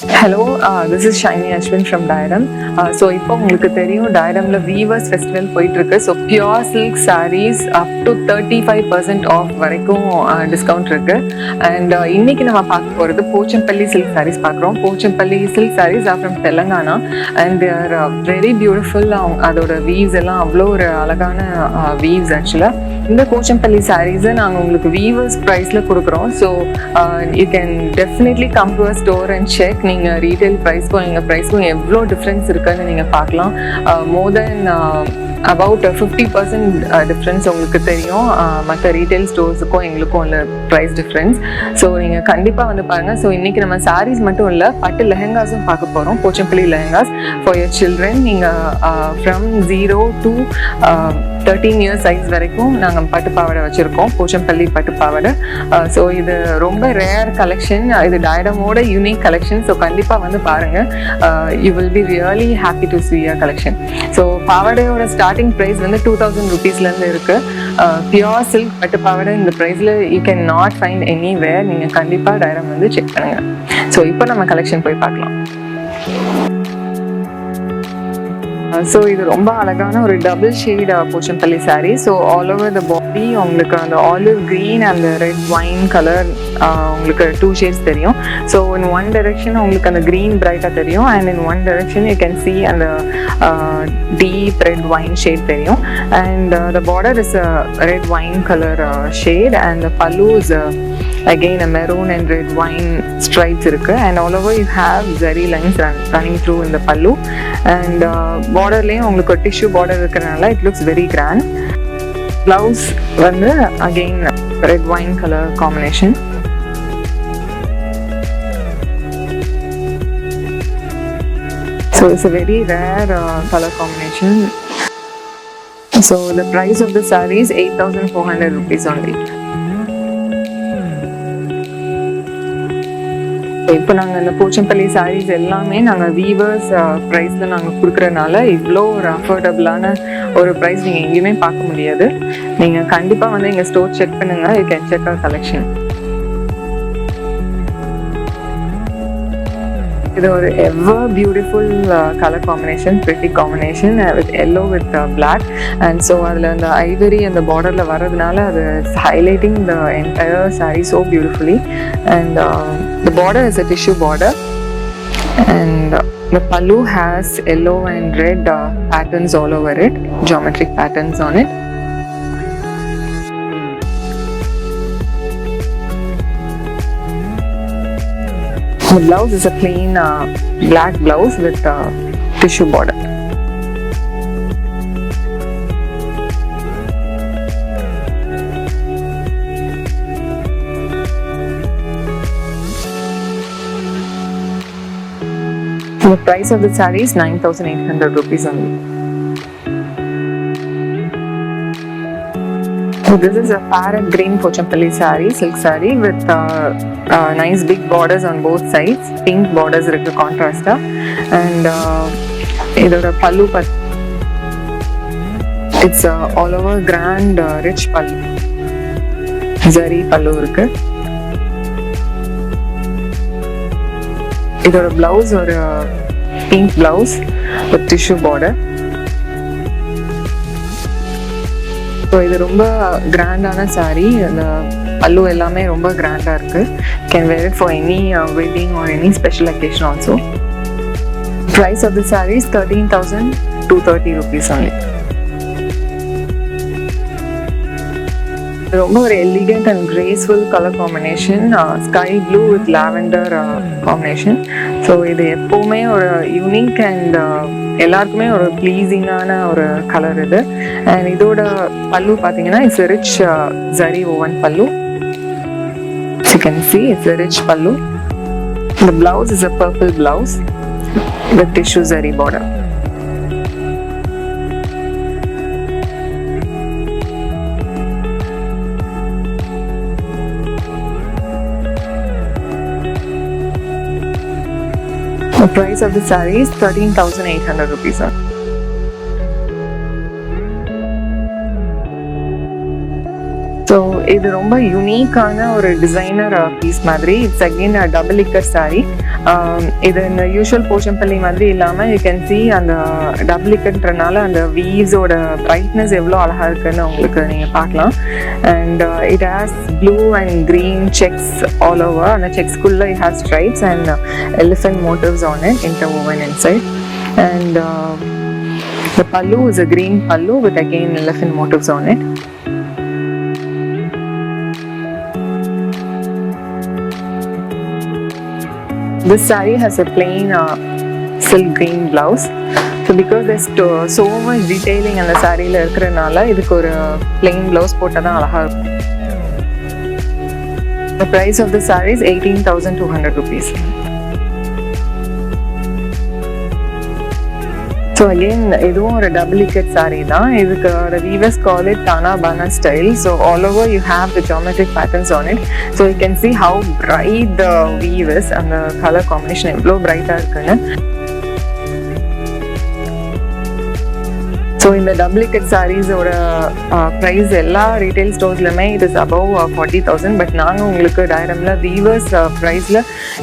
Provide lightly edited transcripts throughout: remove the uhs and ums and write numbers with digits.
Hello, this is Shiny Ashwin from Dairam. So இப்போ உங்களுக்கு தெரியும் டைரம்ல வீவர்ஸ் ஃபெஸ்டிவல் போயிட்டு இருக்கு. So pure silk saris up to 35% off வரைக்கும் டிஸ்கவுண்ட் இருக்கு. அண்ட் இன்னைக்கு நம்ம பார்க்க போகிறது போச்சம்பள்ளி சில்க் சாரீஸ் பார்க்குறோம். Pochampally silk saris are from Telangana and they're very beautiful. அதோட வீவ்ஸ் எல்லாம் அவ்வளோ ஒரு அழகான வீவ்ஸ் ஆக்சுவலாக. இந்த போச்சம்பள்ளி சாரீஸை நாங்கள் உங்களுக்கு வீவர்ஸ் ப்ரைஸில் கொடுக்குறோம். So you can definitely come to a store and check. நீங்கள் ரீட்டைல் ப்ரைஸ்க்கும் எங்கள் ப்ரைஸ்க்கும் எவ்வளோ டிஃப்ரென்ஸ் இருக்குன்னு நீங்கள் பார்க்கலாம். மோர் தென் அபவுட் 50% டிஃப்ரென்ஸ் உங்களுக்கு தெரியும் மற்ற ரீட்டைல் ஸ்டோர்ஸுக்கும் எங்களுக்கும் உள்ள ப்ரைஸ் டிஃப்ரென்ஸ். ஸோ நீங்கள் கண்டிப்பாக வந்து பாருங்கள். ஸோ இன்றைக்கி நம்ம சாரீஸ் மட்டும் இல்லை, பட்டு லெஹங்காஸும் பார்க்க போகிறோம். Pochampalli lehengas for your children. நீங்கள் ஃப்ரம் 0 to 13 இயர்ஸ் சைஸ் வரைக்கும் நாங்கள் பட்டு பாவாடை வச்சுருக்கோம், போச்சம்பள்ளி பட்டு பாவாடை. ஸோ இது ரொம்ப ரேர் கலெக்ஷன், இது டைரமோட யூனிக் கலெக்ஷன். ஸோ கண்டிப்பாக வந்து பாருங்கள், you will be really happy to see your collection. So பாவாடையோட ஸ்டார்டிங் ப்ரைஸ் வந்து 2000 rupeesலேருந்து இருக்குது. பியோர் சில்க் பட்டு பாவாடை இந்த ப்ரைஸில் you can not find anywhere. நீங்கள் கண்டிப்பாக டைரம் வந்து செக் பண்ணுங்கள். ஸோ இப்போ நம்ம கலெக்ஷன் போய் பார்க்கலாம். ஸோ இது ரொம்ப அழகான ஒரு double shade Pochampally sari. So all over the body உங்களுக்கு அந்த olive green and red wine colour உங்களுக்கு 2 ஷேட்ஸ் தெரியும். ஸோ இன் ஒன் டைரெக்ஷன் உங்களுக்கு அந்த க்ரீன் பிரைட்டாக தெரியும் and in one direction you can see அந்த டீப் ரெட் வைன் ஷேட் தெரியும். And the border is red wine colour shade and the pallu is again a maroon and red wine stripes irukku and all over you have zari lines running through in the pallu and border layum ungalku tissue border irukkranaala it looks very grand. Blouse vandu again red wine color combination. So it's a very rare color combination. So the price of the saree is 8,400 rupees only. இப்போ நாங்கள் இந்த போச்சம்பள்ளி சாரீஸ் எல்லாமே நாங்கள் viewers ப்ரைஸில் நாங்கள் கொடுக்குறனால இவ்வளோ ஒரு அஃபோர்டபுளான ஒரு ப்ரைஸ் நீங்கள் எங்கேயுமே பார்க்க முடியாது. நீங்கள் கண்டிப்பாக வந்து எங்கள் ஸ்டோர் செக் பண்ணுங்கள். You can check our collection. இது ஒரு ever beautiful colour combination, pretty combination with yellow with black. And so அதில் அந்த ஐவரி அந்த பார்டரில் வர்றதுனால அது highlighting the entire sari so beautifully. And the border is a tissue border and the pallu has yellow and red patterns all over it, geometric patterns on it. The blouse is a plain black blouse with tissue border. The price of the saree is 9,800 rupees only. So this is a parrot green pochampalli saree, silk saree with nice big borders on both sides. Pink borders irukku contrast and idoda pallu it's all over grand rich pallu. Zari pallu irukku. இதோட blouse ஒரு pink blouse with tissue border. So இது ரொம்ப கிராண்டான சாரீ. அந்த பல்லு எல்லாமே ரொம்ப கிராண்டாக இருக்குது. Can wear it for any wedding or any special occasion also. Price of the sari is 13,230 rupees only. ரொம்ப ஒரு elegant and graceful colour combination, sky blue with lavender combination. So இது எப்போவுமே ஒரு யூனிக் அண்ட் எல்லாருக்குமே ஒரு ப்ளீஸிங்கான ஒரு கலர் இது. And இதோட பல்லு பார்த்தீங்கன்னா இட்ஸ் ரிச் ஜரி ஓவன் பல்லு. You can see it's a rich pallu. The blouse is a purple blouse with tissue zari border. The price of the saree is 13,800 rupees. So இது ரொம்ப யூனிக்கான ஒரு டிசைனர் பீஸ் மாதிரி. It's again double ikat sari. இது இந்த usual Pochampally மாதிரி இல்லாமல் you can see அந்த டபுள் இக்கர்ன்றனால அந்த வீவ்ஸோட பிரைட்னஸ் எவ்வளோ அழகாக இருக்குன்னு உங்களுக்கு நீங்கள் பார்க்கலாம். And it has blue and green checks all over. அந்த செக்ஸ்குள்ளே it has stripes and elephant motifs on it interwoven inside. And the pallu is a green pallu with again elephant motifs on it. This saree has a plain silk green blouse. So because there's so much detailing on the saree la irukkranaala idukku or plain blouse potta dhaan alaga irukum. The price of the saree is 18,200 rupees. So again, இதுவும் ஒரு double ikat sari தான். இதுக்கு the weavers call it Tana Bana style. So all over you have the geometric patterns on it. So you can see how bright the weave is and the color combination எவ்வளோ பிரைட்டாக இருக்குன்னு. So இந்த double ikat சாரீஸோட price எல்லா retail ஸ்டோர்ஸ்லையுமே it is above 40,000. But நாங்கள் உங்களுக்கு டைரமில் viewers ப்ரைஸில்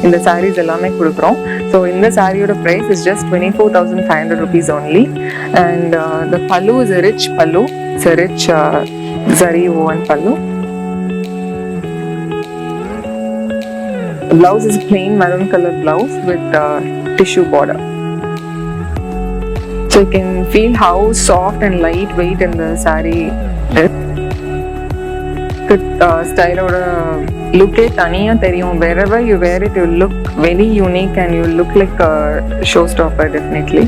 இந்த சாரீஸ் எல்லாமே கொடுக்குறோம். ஸோ இந்த சாரியோட price is just 24,500 rupees only. And the pallu is a rich pallu. It's a rich zari woven pallu. The blouse is plain maroon color blouse with tissue border. So you can feel how soft and lightweight in the saree is. Style oda look it taniya theriyum. Wherever you wear it, you look very unique and you look like a showstopper definitely.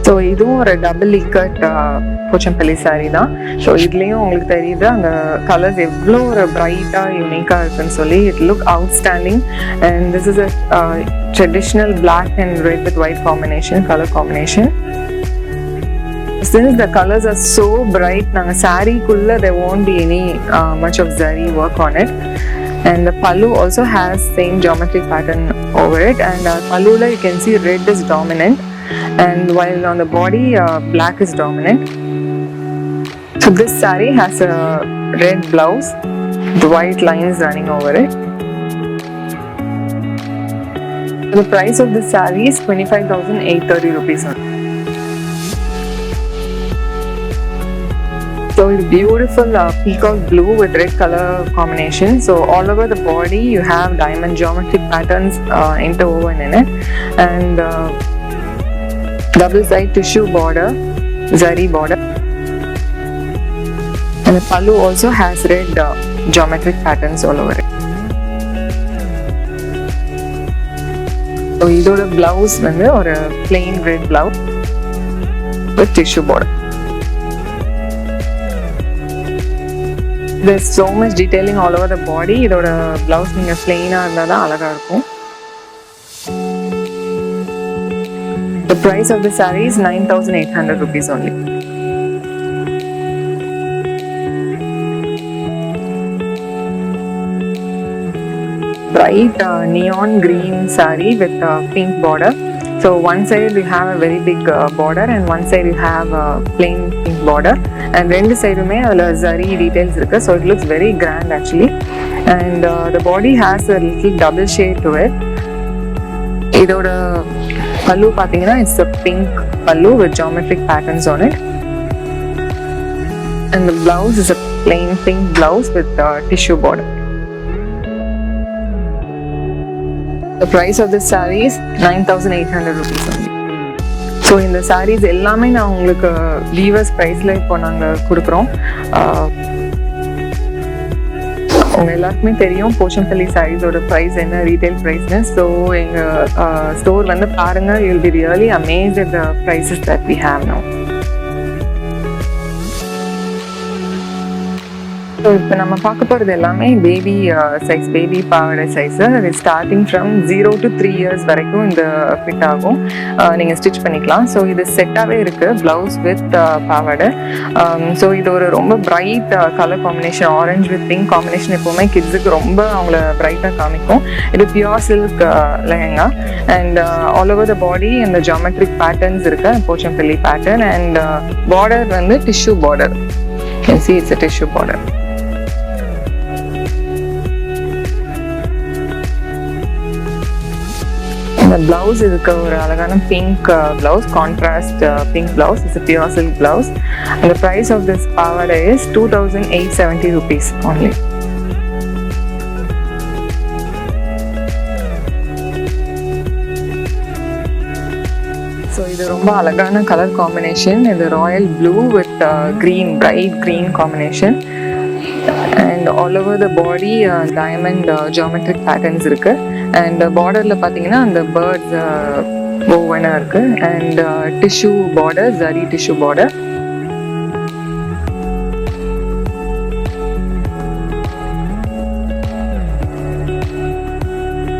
So இதுவும் ஒரு double ikat Pochampalli sari தான். So இதுலேயும் உங்களுக்கு தெரியுது அந்த colours எவ்வளோ ஒரு பிரைட்டாக யூனிக்காக இருக்குன்னு சொல்லி. It look outstanding. And this is a traditional black and red with white combination, colour combination. Since the colors are so bright, naanga saree kulla there won't be any much of zari work on it. And the pallu also has same geometric pattern over it. And pallu la you can see red is dominant, and while on the body black is dominant. So this saree has a red blouse, the white lines running over it. The price of this saree is 25,830 rupees. So it's beautiful peacock blue with red color combination. So all over the body you have diamond geometric patterns interwoven in it, and double side tissue border, zari border. And the pallu also has red geometric patterns all over it. So idoda blouse vandu or a plain red blouse with tissue border. There's so much detailing all over the body. இதோட blouse நீங்க plain-ஆ இருந்தா தான் அழகா இருக்கும். The price of the saree is 9,800 rupees only. Bright neon green saree with pink border. So one side you have a very big border and one side you have a plain pink border. And ரெண்டு சைடுமே அதில் zari details இருக்கு. So it looks very grand actually. And the body has a little double shade to it. இதோட pallu பார்த்தீங்கன்னா it's a pink pallu with geometric patterns on it. And the blouse is a plain pink blouse with tissue border. The price of this saree is 9,800 rupees only. So இந்த சாரீஸ் எல்லாமே நான் உங்களுக்கு viewers ப்ரைஸில் இப்போ நாங்கள் கொடுக்குறோம். உங்கள் எல்லாருக்குமே தெரியும் போச்சம்பள்ளி சாரீஸோட ப்ரைஸ் என்ன, ரீட்டைல் ப்ரைஸ்னு. ஸோ எங்கள் ஸ்டோர் வந்து பாருங்கள், you will be really amazed at the prices that we have now. So இப்போ நம்ம பார்க்க போகிறது எல்லாமே பேபி சைஸ், பேபி பாவாடை சைஸு. அது ஸ்டார்டிங் ஃப்ரம் 0 to 3 years வரைக்கும் இந்த ஃபிட் ஆகும். நீங்கள் ஸ்டிச் பண்ணிக்கலாம். ஸோ இது செட்டாகவே இருக்குது, ப்ளவுஸ் வித் பாவாடை. ஸோ இது ஒரு ரொம்ப bright colour combination, orange with pink combination எப்போவுமே கிட்ஸுக்கு ரொம்ப அவங்கள பிரைட்டாக காமிக்கும். இது pure silk lehenga and all over the body இந்த ஜாமெட்ரிக் பேட்டர்ன்ஸ் இருக்கு, போச்சம்பள்ளி பேட்டர்ன். அண்ட் பார்டர் வந்து tissue border. You can see it's a tissue border. The blouse இதுக்கு ஒரு அழகான pink blouse, contrast pink blouse. It's a pure silk blouse. And the price of this pavada is 2,870 rupees only. So இது ரொம்ப அழகான colour combination. இது royal blue with green, bright green combination. And all over the body diamond geometric patterns இருக்கு. And பார்டர்ல பார்த்தீங்கன்னா அந்த birds ஓவனாக இருக்கு. And tissue border, zari tissue border.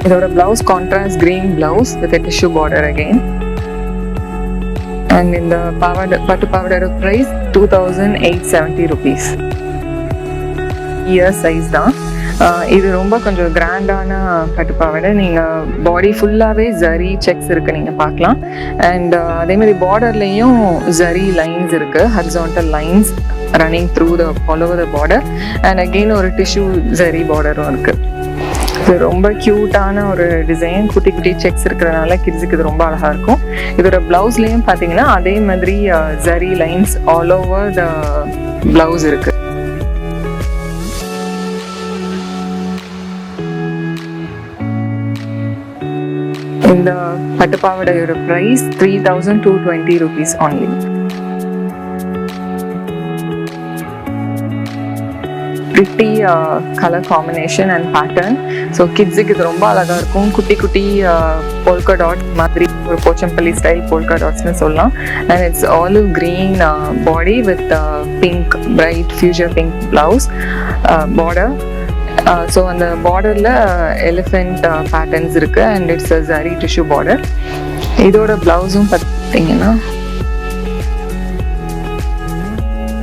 இதோட blouse contrast green blouse with tissue border again. And in the pattu பாவாடோட price 2,870 rupees. Year size தான். இது ரொம்ப கொஞ்சம் கிராண்டான பட்டு பாவாடை. நீங்கள் பாடி ஃபுல்லாகவே ஜரி செக்ஸ் இருக்குது, நீங்கள் பார்க்கலாம். அண்ட் அதேமாதிரி பார்டர்லேயும் ஜரி லைன்ஸ் இருக்குது, horizontal lines running through the all over the border. And again ஒரு டிஷ்யூ ஜரி பார்டரும் இருக்குது. இது ரொம்ப க்யூட்டான ஒரு டிசைன், குட்டி குட்டி செக்ஸ் இருக்கிறதுனால கிட்ஸுக்கு இது ரொம்ப அழகாக இருக்கும். இதோட பிளவுஸ்லேயும் பார்த்தீங்கன்னா அதே மாதிரி zari lines all over the blouse இருக்கு. இந்த பட்டுப்பாவடையோட price 3,220 rupees only. pretty color combination and pattern. So kidsக்கு இது ரொம்ப அழகா இருக்கும். குட்டி குட்டி polka dot மாதிரி ஒரு போச்சம்பள்ளி ஸ்டைல் polka dots னு சொல்லலாம். And it's olive green body with pink, bright fuchsia pink blouse border. So அந்த பார்டர்ல எலிஃபென்ட் பேட்டர்ன்ஸ் இருக்கு. And it's zari tissue border. இதோட பிளவுஸும் பார்த்தீங்கன்னா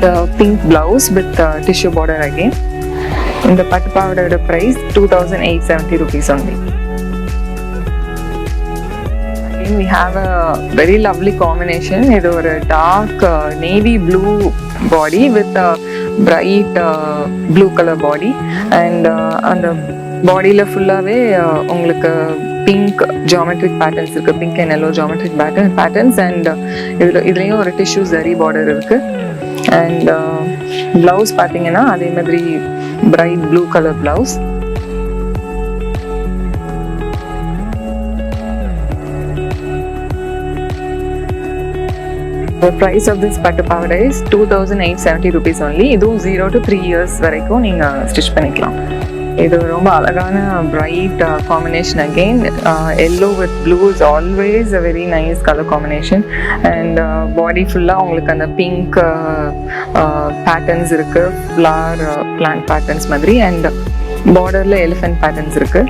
the pink blouse with tissue border again. இந்த பட்டு பாவாடையோட price 2,870 rupees only. Again we have a very lovely combination. இது ஒரு dark navy blue body with a bright blue color body. And அந்த பாடியில ஃபுல்லாவே உங்களுக்கு பிங்க் ஜியோமெட்ரிக் பேட்டர்ன்ஸ் இருக்கு, pink and yellow geometric patterns. And இதுலயும் ஒரு டிஷ்யூ ஜரி பார்டர் இருக்கு. அண்ட் பிளவுஸ் பார்த்தீங்கன்னா அதே மாதிரி bright blue colour blouse. The price of this பட்டு பாவாடை is 2,870 rupees only. இதுவும் 0 to 3 years வரைக்கும் நீங்கள் ஸ்டிச் பண்ணிக்கலாம். இது ரொம்ப அழகான bright combination. Again yellow with blue is always a very nice colour combination. And body ஃபுல்லாக உங்களுக்கு அந்த பிங்க் பேட்டர்ன்ஸ் இருக்கு, ஃப்ளவர் பிளான்ட் பேட்டர்ன்ஸ் மாதிரி. அண்ட் பார்டர்ல எலிஃபென்ட் பேட்டர்ன்ஸ் இருக்கு.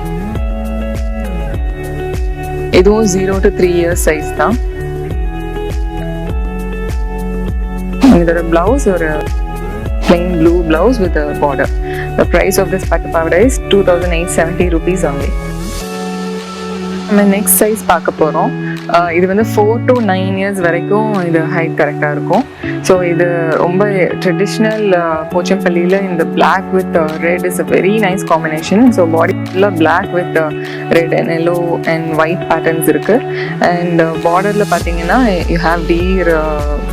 இதுவும் 0 to 3 years சைஸ் தான். இதோட பிளவுஸ் ஒரு plain blue blouse with a border. The price of this pattu pavada is 2,870 rupees only. நம்ம நெக்ஸ்ட் சைஸ் பார்க்க போகிறோம். இது வந்து 4 to 9 years வரைக்கும் இது ஹைட் கரெக்டாக இருக்கும். ஸோ இது ரொம்ப ட்ரெடிஷ்னல் போச்சம்பள்ளியில் இந்த black with red is a very nice combination. So body ஃபுல்லாக black with red and yellow and white patterns இருக்குது. அண்ட் பார்டரில் பார்த்தீங்கன்னா you have deer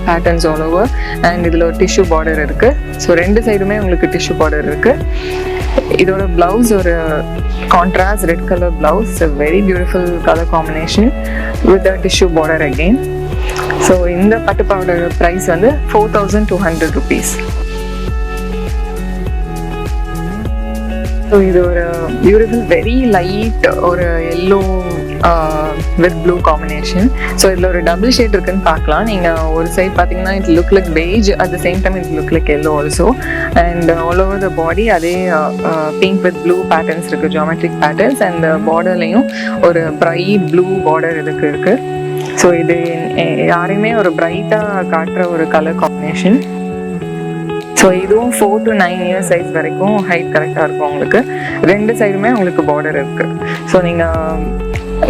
patterns all over. And இதில் ஒரு டிஷ்யூ பார்டர் இருக்குது. ஸோ ரெண்டு சைடுமே உங்களுக்கு டிஷ்யூ பார்டர் இருக்குது. இதோட பிளவுஸ் ஒரு contrast red colour blouse, very beautiful colour combination with tissue border again. So இந்த பட்டு பாவாடோட ப்ரைஸ் வந்து 4,200 rupees. ஸோ இது ஒரு பியூட்டிஃபுல் வெரி லைட் ஒரு yellow with blue combination. So இதில் ஒரு டபுள் ஷேட் இருக்குன்னு பார்க்கலாம். நீங்கள் ஒரு சைட் பார்த்தீங்கன்னா it look like beige, at the same time it look like yellow also. And all over the body அதே பிங்க் வித் ப்ளூ பேட்டர்ன்ஸ் இருக்குது, ஜியோமெட்ரிக் பேட்டர்ன்ஸ். அண்ட் பார்டர்லையும் ஒரு பிரைட் ப்ளூ பார்டர் இதுக்கு இருக்குது. ஸோ இது யாரையுமே ஒரு பிரைட்டாக காட்டுற ஒரு கலர் காம்பினேஷன். ஸோ இதுவும் 4 to 9 இயர்ஸ் சைஸ் வரைக்கும் ஹைட் கரெக்டாக இருக்கும் உங்களுக்கு. ரெண்டு சைடுமே உங்களுக்கு பார்டர் இருக்குது. ஸோ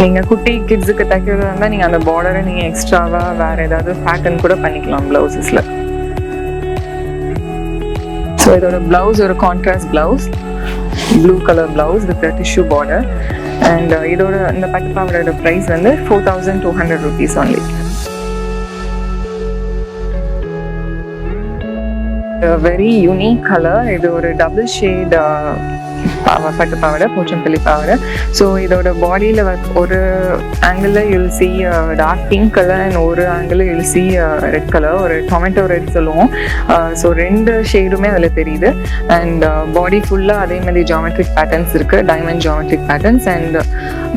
நீங்கள் குட்டி கிட்ஸுக்கு தைக்கிறதா இருந்தால் நீங்கள் அந்த பார்டரை நீங்கள் எக்ஸ்ட்ராவாக வேறு ஏதாவது பேட்டர்ன் கூட பண்ணிக்கலாம் ப்ளவுஸஸில். ஸோ இதோட ப்ளவுஸ் ஒரு contrast blouse, blue colour blouse with tissue border. And இதோட இந்த பட்டுப்பாவோட ப்ரைஸ் வந்து 4200 rupees only. Very unique colour. இது ஒரு டபுள் ஷேட் பட்டு பாவாடை, போச்சம்பள்ளி பாவாடை. ஸோ இதோட பாடியில் ஒரு ஆங்கிளில் you'll see dark pink colour and ஒரு ஆங்கிளில் யூல் சி ரெட் கலர், ஒரு டொமேட்டோ ரெட் சொல்லுவோம். ஸோ ரெண்டு ஷேடுமே அதில் தெரியுது. அண்ட் பாடி ஃபுல்லாக அதே மாதிரி ஜியோமெட்ரிக் பேட்டர்ன்ஸ் இருக்குது, diamond geometric patterns. And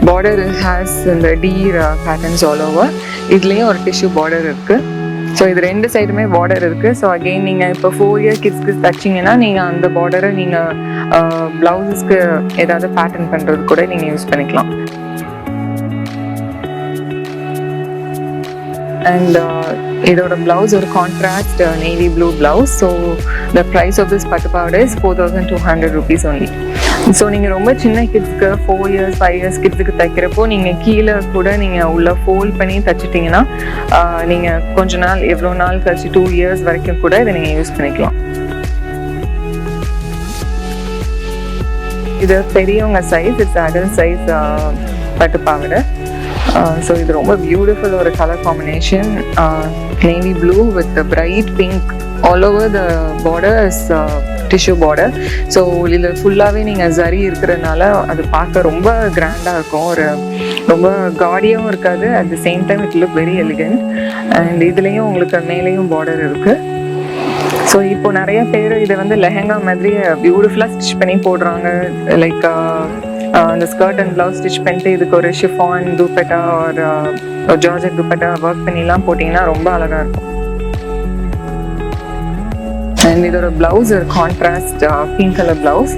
border has இந்த டீர் பேட்டர்ன்ஸ் ஆல் ஓவர். இதுலேயும் ஒரு டிஷ்யூ பார்டர் இருக்குது. ஸோ இது ரெண்டு சைடுமே பார்டர் இருக்குது. ஸோ அகெயின் நீங்கள் இப்போ 4 year கிட்ஸ்க்கு தைச்சிங்கன்னா நீங்கள் அந்த பார்டரை நீங்கள் ப்ளவுஸஸ்க்கு ஏதாவது பேட்டர்ன் பண்ணுறது கூட நீங்கள் யூஸ் பண்ணிக்கலாம். அண்ட் இதோட ப்ளவுஸ் ஒரு contrast navy blue blouse. So the price of this பட்டு பாவாடை இஸ் 4200 rupees only. ஸோ நீங்கள் ரொம்ப சின்ன கிட்ஸ்க்கு 4 years 5 years கிட்ஸுக்கு தைக்கிறப்போ நீங்கள் கீழே கூட நீங்கள் உள்ள ஃபோல்ட் பண்ணி தைச்சிட்டிங்கன்னா நீங்கள் கொஞ்ச நாள் எவ்வளோ நாள் கழிச்சு 2 years வரைக்கும் கூட இதை நீங்கள் யூஸ் பண்ணிக்கலாம். இது பெரியவங்க சைஸ், இட்ஸ் அடல்ட் சைஸ் பட்டு பாவாடை. ஸோ இது ரொம்ப பியூட்டிஃபுல் ஒரு colour combination, navy blue with bright pink. All over the border is tissue border. So இதில் ஃபுல்லாகவே நீங்கள் ஜரி இருக்கிறதுனால அது பார்க்க ரொம்ப கிராண்டாக இருக்கும், ஒரு ரொம்ப காடியாகவும் இருக்காது. At the same time it look very elegant. And இதுலேயும் உங்களுக்கு மேலேயும் பார்டர் இருக்குது. ஸோ இப்போ நிறைய பேர் இதை வந்து லெஹங்கா மாதிரி பியூட்டிஃபுல்லாக ஸ்டிச் பண்ணி போடுறாங்க. லைக் அந்த ஸ்கர்ட் அண்ட் ப்ளவுஸ் ஸ்டிச் பண்ணிட்டு இதுக்கு ஒரு ஷிஃபான் துப்பட்டா ஒரு ஜார்ஜெட் துப்பட்டா ஒர்க் பண்ணிலாம் போட்டிங்கன்னா ரொம்ப அழகாக இருக்கும். அண்ட் இதோட ப்ளவுஸ் ஒரு கான்ட்ராஸ்ட் பிங்க் கலர் ப்ளவுஸ்.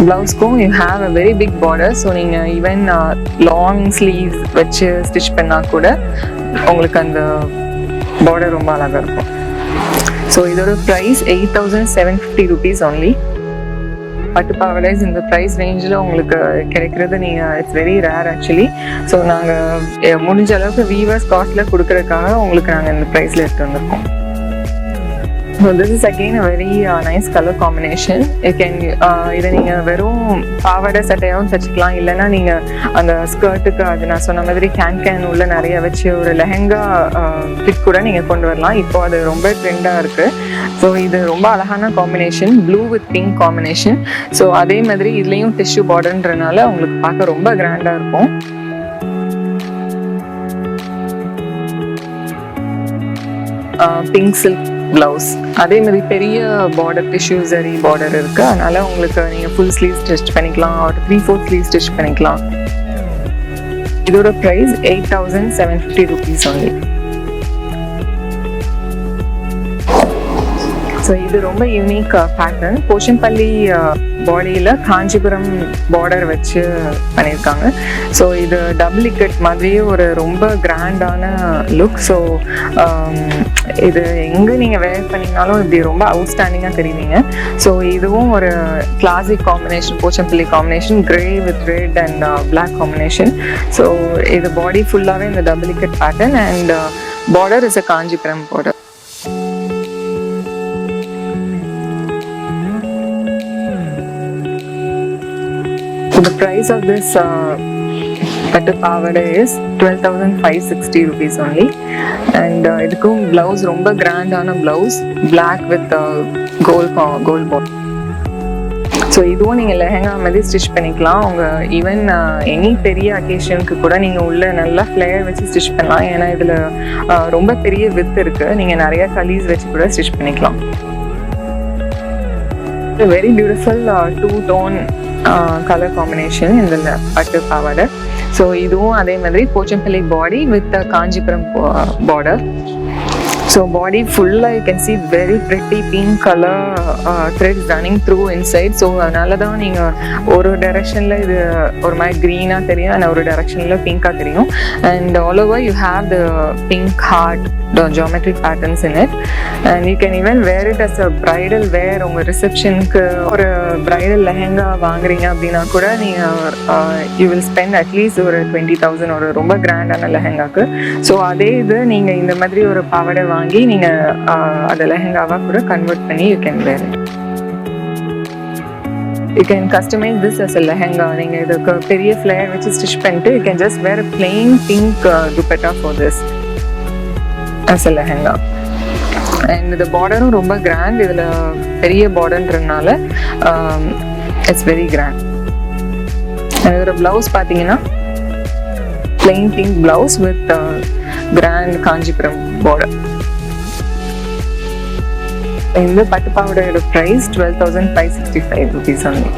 ப்ளவுஸ்க்கும் you have a very big border. So நீங்கள் ஈவன் லாங் ஸ்லீவ்ஸ் வச்சு ஸ்டிச் பண்ணால் கூட உங்களுக்கு அந்த பார்டர் ரொம்ப அழகாக இருக்கும். ஸோ இதோட ப்ரைஸ் 8750 rupees only. பட்டு பாவாடைஸ் இந்த ப்ரைஸ் ரேஞ்சில் உங்களுக்கு கிடைக்கிறது it's very rare actually. So நாங்கள் முடிஞ்ச அளவுக்கு வீவர்ஸ் காஸ்ட்டில் கொடுக்கறதுக்காக உங்களுக்கு நாங்கள் இந்த ப்ரைஸில் எடுத்து வந்திருக்கோம். So this is again a very nice color combination. You can இதை நீங்கள் வெறும் பாவாடை சட்டையாகவும் தைச்சிக்கலாம், இல்லைன்னா நீங்கள் அந்த ஸ்கர்ட்டுக்கு அது நான் சொன்ன மாதிரி கேன் உள்ள நிறைய வச்சு ஒரு லெஹங்கா ஃபிட் கூட நீங்கள் கொண்டு வரலாம். இப்போ அது ரொம்ப ட்ரெண்டாக இருக்குது. ஸோ இது ரொம்ப அழகான combination, blue with pink combination. So அதே மாதிரி இதுலேயும் டிஷ்யூ பார்டர்ன்றனால உங்களுக்கு பார்க்க ரொம்ப கிராண்டாக இருக்கும். பிங்க் சில்க் பிளவுஸ், அதே மாதிரி பெரிய பார்டர் டிஷ்யூ ஜரி பார்டர் இருக்குது. அதனால் உங்களுக்கு நீங்கள் ஃபுல் ஸ்லீவ் ஸ்டிச் பண்ணிக்கலாம், ஒரு 3/4 ஸ்லீவ் ஸ்டிச் பண்ணிக்கலாம். இதோட ப்ரைஸ் 8750 rupees only. ஸோ இது ரொம்ப யூனிக் பேட்டர்ன். போச்சம்பள்ளி பாடியில் காஞ்சிபுரம் பார்டர் வச்சு பண்ணியிருக்காங்க. ஸோ இது டபுள் இக்கட் மாதிரியே ஒரு ரொம்ப கிராண்டான லுக். ஸோ இது எங்கே நீங்கள் வேர் பண்ணிங்கனாலும் இப்படி ரொம்ப அவுட்ஸ்டாண்டிங்காக தெரியுவீங்க. ஸோ இதுவும் ஒரு classic combination, Pochampally combination, grey with red and black combination. So இது பாடி ஃபுல்லாகவே இந்த double ikat pattern and border is a Kanchipuram border. The price of this பட்டு பாவாடை is 12,560 rupees only. And இதுக்கும் பிளவுஸ் ரொம்ப கிராண்டான blouse, black with gold border. So இதுவும் நீங்கள் லெஹங்கா மாதிரி ஸ்டிச் பண்ணிக்கலாம். உங்கள் ஈவன் எனி பெரிய அக்கேஷனுக்கு கூட நீங்கள் உள்ள நல்லா ஃப்ளேயர் வச்சு ஸ்டிச் பண்ணலாம். ஏன்னா இதில் ரொம்ப பெரிய வித் இருக்குது, நீங்கள் நிறைய கலீஸ் வச்சு கூட ஸ்டிச் பண்ணிக்கலாம். Very beautiful 2-tone colour combination இந்த பட்டு பாவாடை. ஸோ இதுவும் அதே மாதிரி Pochampalli body with Kanchipuram border. So body full, you can see very pretty pink color threads running through inside. So அதனால தான் நீங்கள் ஒரு டைரக்ஷனில் இது ஒரு மாதிரி க்ரீனாக தெரியும் and ஒரு டைரக்ஷனில் பிங்காக தெரியும். And all over you have the pink heart, the geometric patterns in it, and you can even wear it as a bridal wear. உங்கள் ரிசப்ஷனுக்கு ஒரு bridal லெஹங்கா வாங்குறீங்க அப்படின்னா கூட நீங்கள் you will spend at least ஒரு 20,000 ஒரு ரொம்ப கிராண்டான லெஹங்காக்கு. ஸோ அதே இது நீங்கள் இந்த மாதிரி ஒரு பாவாடை வாங்கி நீங்கள் அதை லெஹங்காவாக கூட கன்வெர்ட் பண்ணி you can wear it. You can customize this as a lehenga. நீங்கள் இதுக்கு பெரிய flare வச்சு ஸ்டிச் பண்ணிட்டு you can just wear a plain pink dupatta for this as a lehenga. And the border-ம் ரொம்ப grand. இதில் பெரிய border-ன்றனால it's very grand. And இதோட blouse பார்த்தீங்கன்னா plain pink blouse with grand Kanchipuram border. இந்த பட்டு பாவாடையோட price 12,565 rupees only.